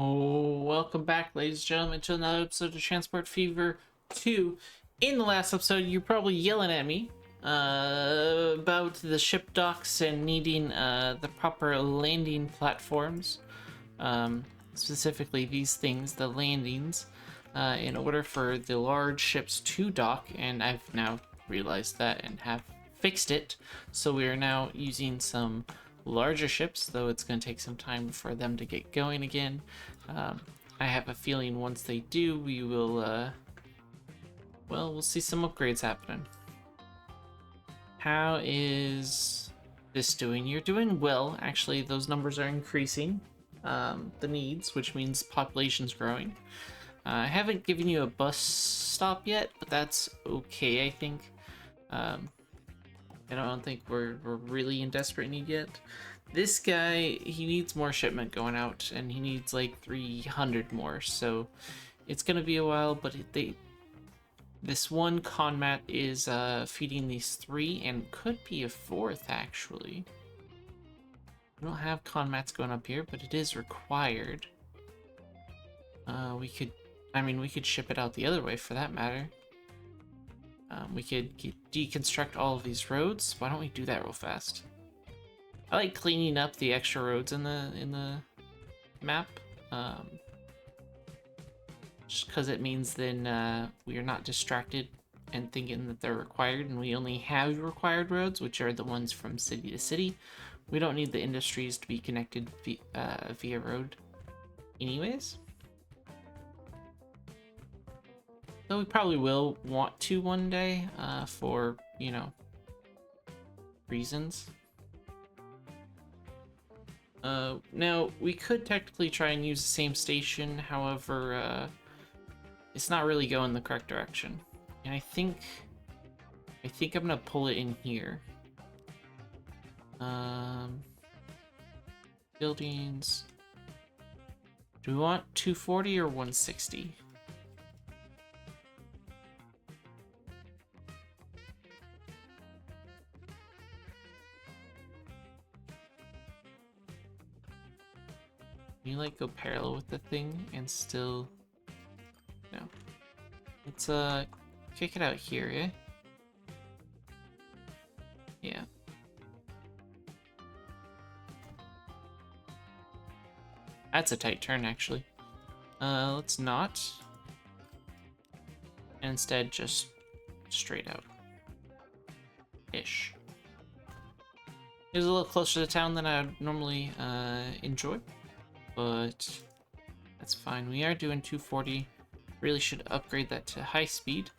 Oh, welcome back, ladies and gentlemen, to another episode of Transport Fever 2. In the last episode, you're probably yelling at me about the ship docks and needing the proper landing platforms. Specifically, these things, the landings, in order for the large ships to dock, and I've now realized that and have fixed it. So we are now using some larger ships, though it's going to take some time for them to get going again. I have a feeling once they do, we will, well, we'll see some upgrades happening. How is this doing? You're doing well. Actually, those numbers are increasing, the needs, which means population's growing. I haven't given you a bus stop yet, but that's okay, I think. I don't think we're really in desperate need yet. This guy, he needs more shipment going out, and he needs like 300 more, so it's gonna be a while, but this one ConMat is feeding these 3, and could be a 4th, actually. We don't have ConMats going up here, but it is required. We could ship it out the other way, for that matter. We could deconstruct all of these roads. Why don't we do that real fast? I like cleaning up the extra roads in the map, just because it means then we are not distracted and thinking that they're required, and we only have required roads, which are the ones from city to city. We don't need the industries to be connected via road anyways. Though we probably will want to one day, for, you know, reasons. Now, we could technically try and use the same station, however, it's not really going the correct direction. And I think I'm gonna pull it in here. Buildings. Do we want 240 or 160? Can you like go parallel with the thing and still... No. Let's kick it out here, eh? Yeah. That's a tight turn, actually. Let's not. And instead just straight out. Ish. It was a little closer to town than I would normally enjoy, but that's fine. We are doing 240. Really should upgrade that to high speed.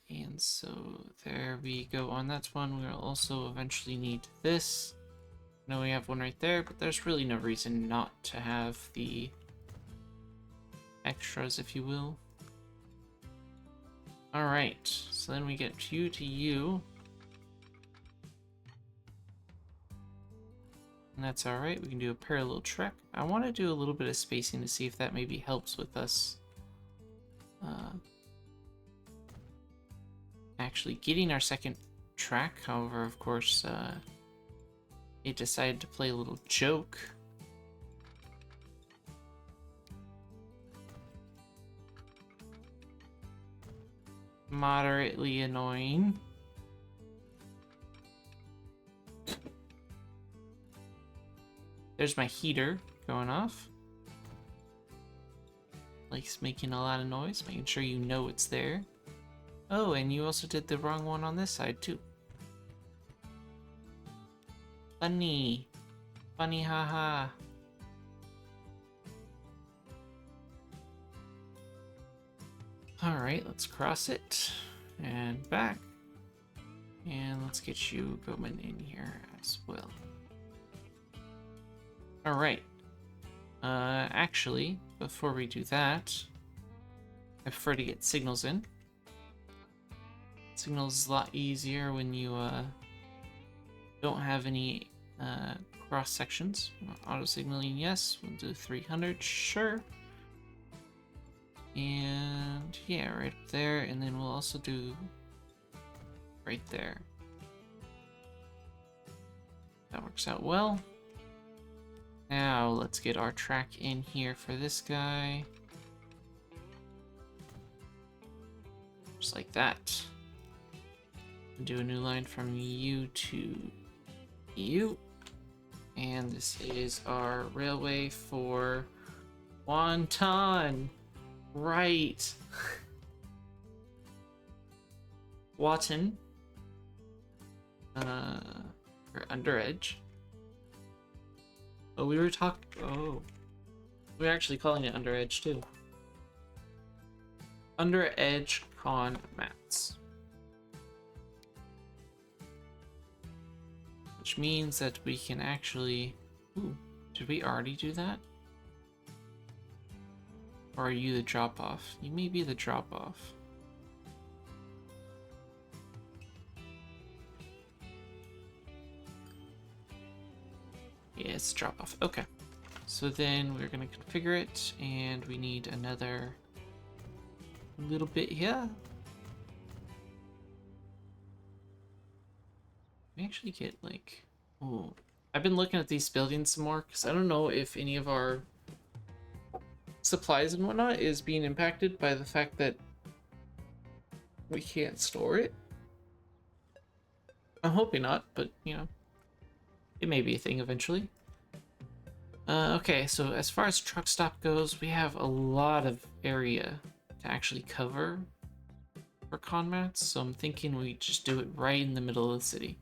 And so there we go on that one. We'll also eventually need this. I know we have one right there, but there's really no reason not to have the extras, if you will. Alright, so then we get you to you. And that's alright, we can do a parallel trek. I want to do a little bit of spacing to see if that maybe helps with us actually getting our second track. However, of course, it decided to play a little joke. Moderately annoying. There's my heater going off. Likes making a lot of noise, making sure you know it's there. Oh, and you also did the wrong one on this side, too. Funny. Funny, haha. Alright, let's cross it. And back. And let's get you going in here as well. Alright. Actually, before we do that, I prefer to get signals in. Signals is a lot easier when you don't have any cross sections. Auto signaling, yes. We'll do 300, sure. And yeah, right up there, and then we'll also do right there. That works out well. Now let's get our track in here for this guy. Just like that. Do a new line from you to you. And this is our railway for Wonton. Right. Watton. Or Under Edge. Oh, we were talking. Oh. We're actually calling it Under Edge too. Under Edge ConMats. Which means that we can actually... Ooh, did we already do that? Or are you the drop-off? You may be the drop-off. Yeah, it's drop-off. Okay. So then we're going to configure it, and we need another little bit here. We actually get like... Ooh. I've been looking at these buildings some more, because I don't know if any of our supplies and whatnot is being impacted by the fact that we can't store it. I'm hoping not, but you know, it may be a thing eventually. Okay, so as far as truck stop goes, we have a lot of area to actually cover for ConMats, so I'm thinking we just do it right in the middle of the city.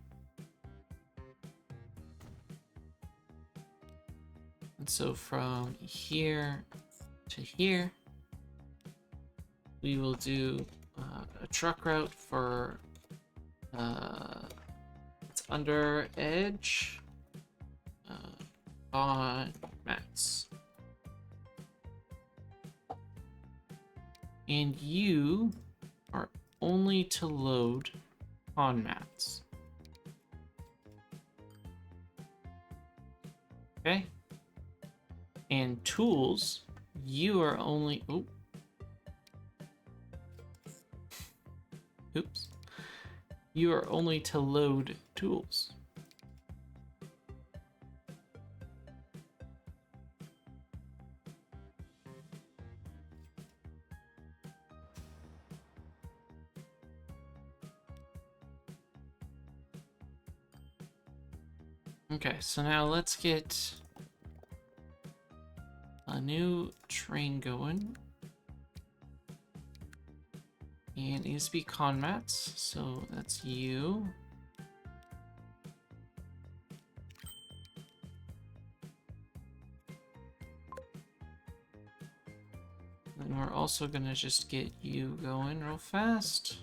And so from here to here, we will do a truck route for it's Under Edge on mats. And you are only to load on mats. Okay? And tools, you are only... Oops. You are only to load tools. Okay, so now let's get a new train going. And it needs to be ConMats, so that's you. And we're also gonna just get you going real fast.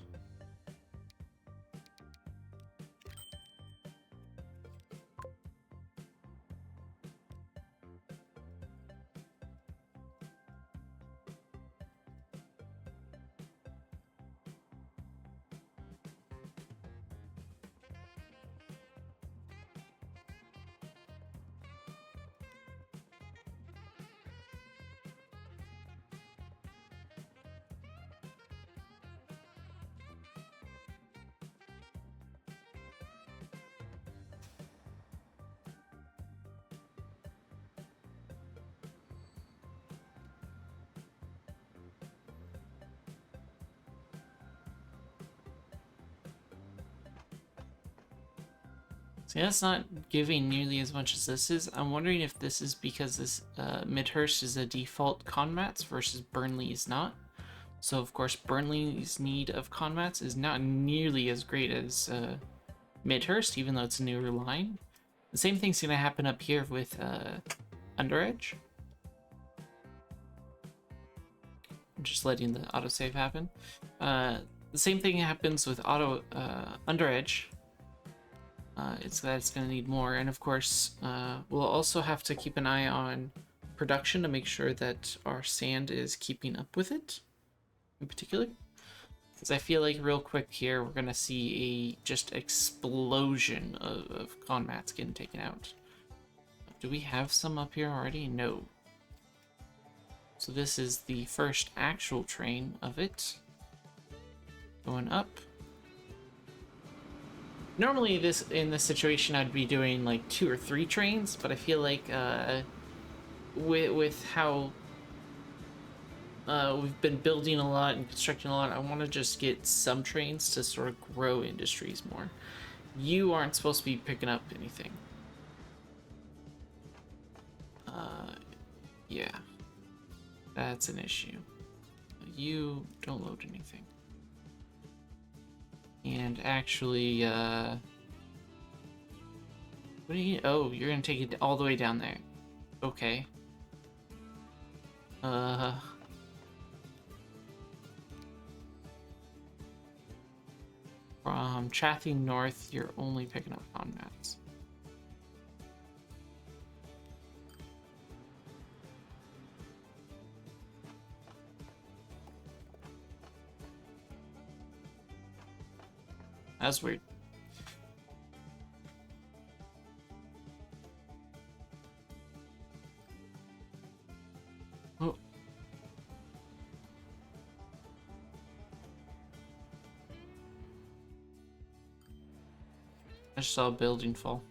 See, that's not giving nearly as much as this is. I'm wondering if this is because this Midhurst is a default ConMats versus Burnley is not. So of course Burnley's need of ConMats is not nearly as great as Midhurst, even though it's a newer line. The same thing's gonna happen up here with Under Edge. I'm just letting the autosave happen. The same thing happens with Under Edge. It's that it's going to need more, and of course we'll also have to keep an eye on production to make sure that our sand is keeping up with it in particular, because I feel like real quick here we're going to see a just explosion of ConMats getting taken out. Do we have some up here already? No. So this is the first actual train of it going up. Normally, in this situation, I'd be doing like 2 or 3 trains, but I feel like with how we've been building a lot and constructing a lot, I want to just get some trains to sort of grow industries more. You aren't supposed to be picking up anything. Yeah, that's an issue. You don't load anything. And actually, what do you? Oh, you're gonna take it all the way down there. Okay. Uh, from Chatham North, you're only picking up ConMats. That's weird. Oh. I just saw a building fall.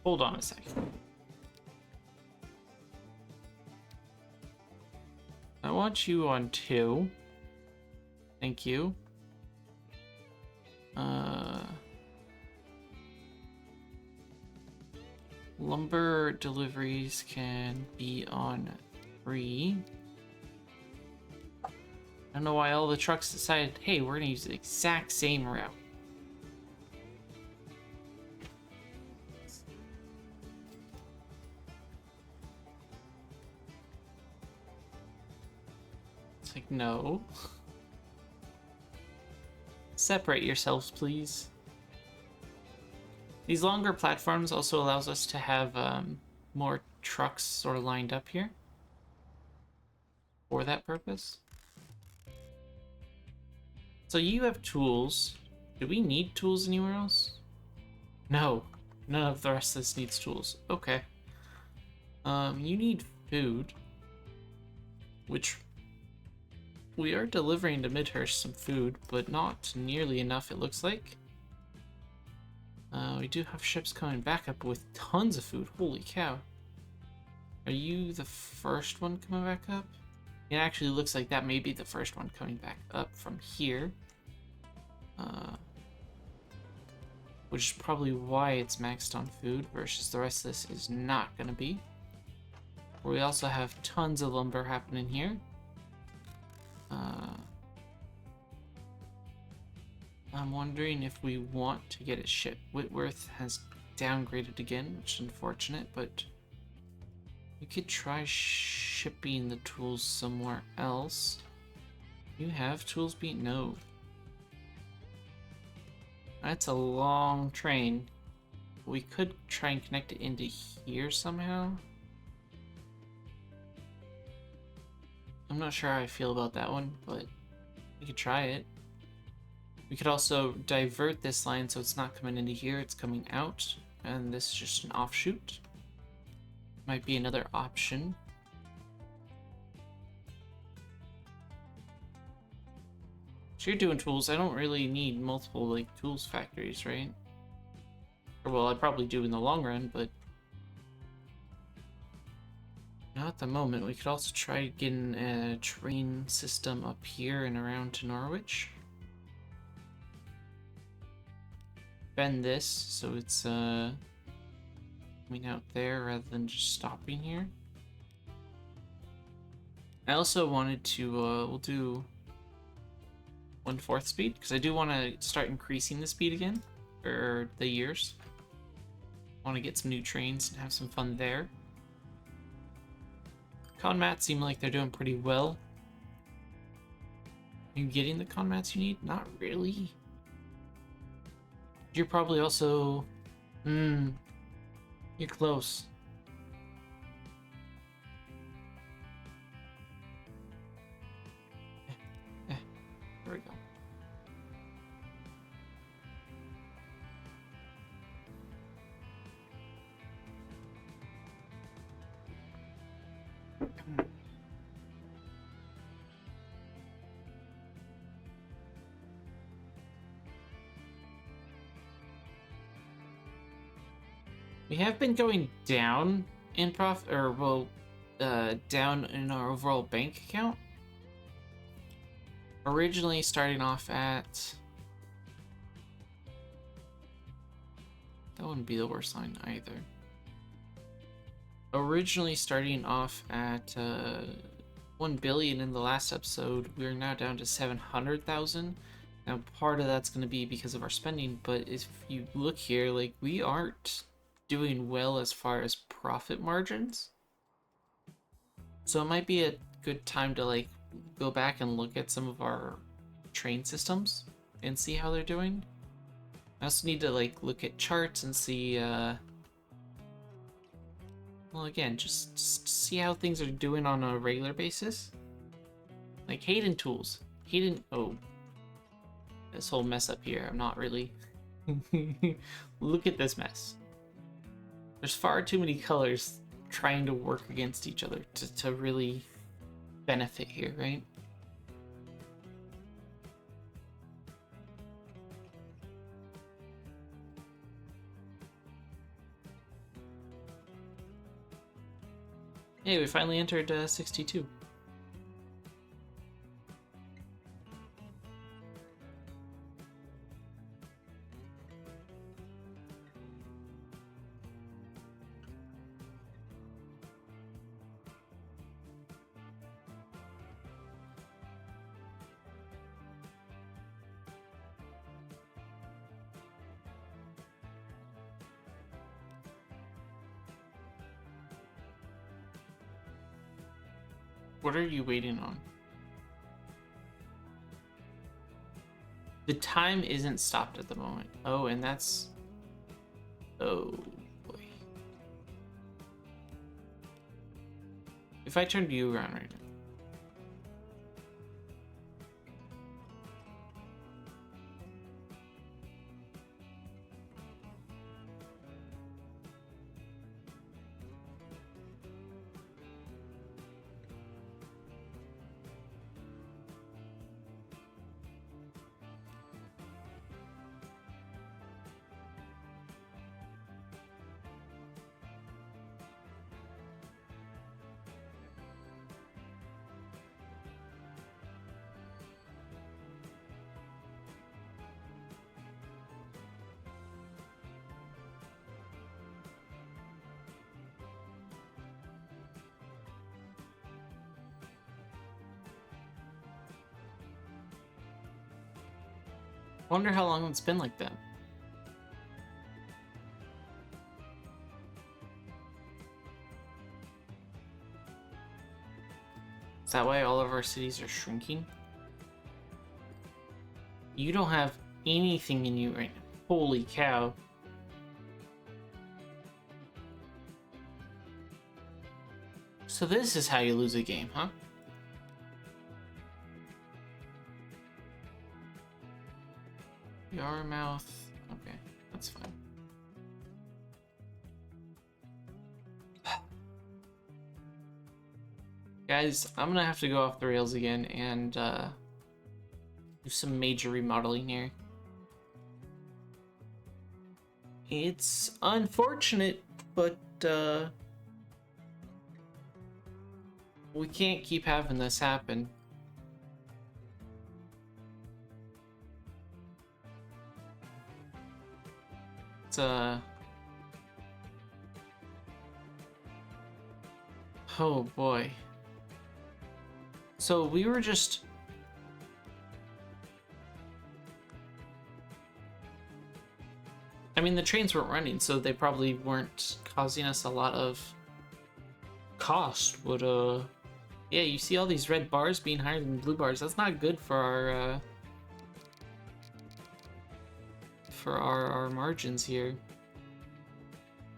Hold on a second. I want you on 2. Thank you. Lumber deliveries can be on 3. I don't know why all the trucks decided, hey, we're gonna use the exact same route. It's like, no. Separate yourselves, please. These longer platforms also allows us to have more trucks sort of lined up here for that purpose. So you have tools. Do we need tools anywhere else? No. None of the rest of this needs tools. Okay. You need food, which we are delivering to Midhurst some food, but not nearly enough, it looks like. We do have ships coming back up with tons of food. Holy cow. Are you the first one coming back up? It actually looks like that may be the first one coming back up from here. Which is probably why it's maxed on food versus the rest of this is not going to be. We also have tons of lumber happening here. I'm wondering if we want to get it shipped. Whitworth has downgraded again, which is unfortunate, but we could try shipping the tools somewhere else. You have tools beat? No. That's a long train. We could try and connect it into here somehow. I'm not sure how I feel about that one, but we could try it. We could also divert this line so it's not coming into here, it's coming out, and this is just an offshoot. Might be another option. So you're doing tools. I don't really need multiple like tools factories, right? Or well, I probably do in the long run, but not at the moment. We could also try getting a train system up here and around to Norwich. Bend this so it's coming out there rather than just stopping here. I also wanted to we'll do 1/4 speed because I do want to start increasing the speed again, or the years. I want to get some new trains and have some fun there. ConMats seem like they're doing pretty well. Are you getting the ConMats you need? Not really. You're probably also... You're close. There we go. We have been going down in profit, or well, down in our overall bank account. Originally starting off at... That wouldn't be the worst line either. Originally starting off at 1 billion in the last episode, we're now down to 700,000. Now part of that's going to be because of our spending, but if you look here, like, we aren't doing well as far as profit margins. So it might be a good time to like go back and look at some of our train systems and see how they're doing. I also need to like look at charts and see well, again, just see how things are doing on a regular basis. Like Hayden tools. Hayden, oh, this whole mess up here. I'm not really look at this mess. There's far too many colors trying to work against each other to really benefit here, right? Hey, we finally entered 62. What are you waiting on? The time isn't stopped at the moment. Oh, and that's... Oh, boy. If I turned you around right now. Wonder how long it's been like that. Is that why all of our cities are shrinking? You don't have anything in you right now. Holy cow. So this is how you lose a game, huh? Yarmouth. Okay, that's fine. Guys, I'm gonna have to go off the rails again and do some major remodeling here. It's unfortunate, but we can't keep having this happen. It's oh boy. So we were just... I mean, the trains weren't running, so they probably weren't causing us a lot of cost. But, yeah, you see all these red bars being higher than blue bars. That's not good for our margins here.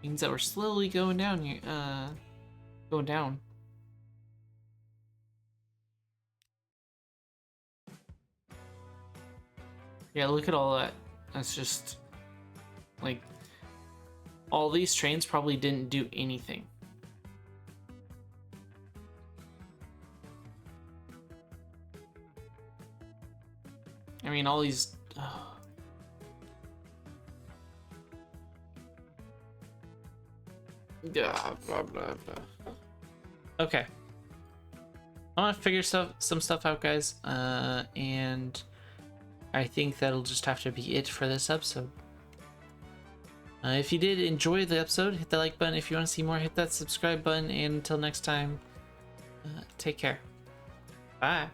Means that we're slowly going down here. Going down. Yeah, look at all that. That's just like all these trains probably didn't do anything. I mean, all these. Yeah, blah, blah, blah. Okay. I want to figure some stuff out, guys. And I think that'll just have to be it for this episode. If you did enjoy the episode, hit that like button. If you want to see more, hit that subscribe button. And until next time, take care. Bye.